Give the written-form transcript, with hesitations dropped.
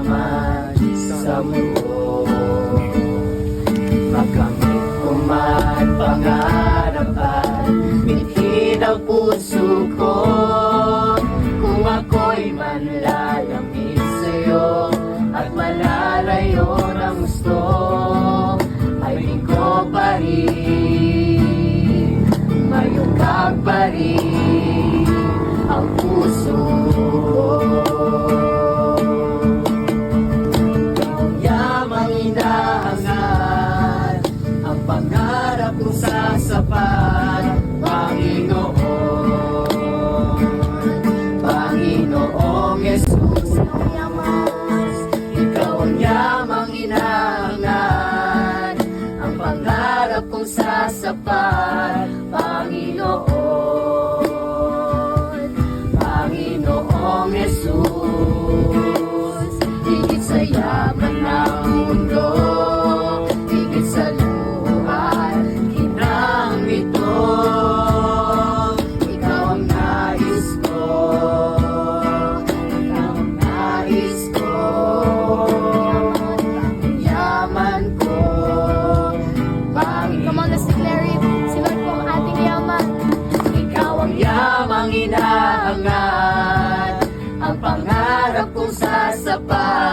yaman sa mundo. Makamit ko man pangarapan, binhin ang puso ko. Kung ako'y manlalamig sa'yo at malalayo ng gusto, ay di ko pa rin mayukag pa rin ang puso. Ikaw yamang inahangan, ang pangarap kong sasapat, Panginoon. Panginoong Jesus, ikaw ang yamang inahangan, ang pangarap kong sasapat, Panginoon. Panginoong Jesus, higit sa yaman ng mundo, higit sa luha, ginang ito, ikaw ang nais ko, ikaw ang nais ko, yaman ko, Come on, let's declare it. Si Lord po ang ating yaman. ikaw ang yamang inahangan, ang pangarap kong sasapat,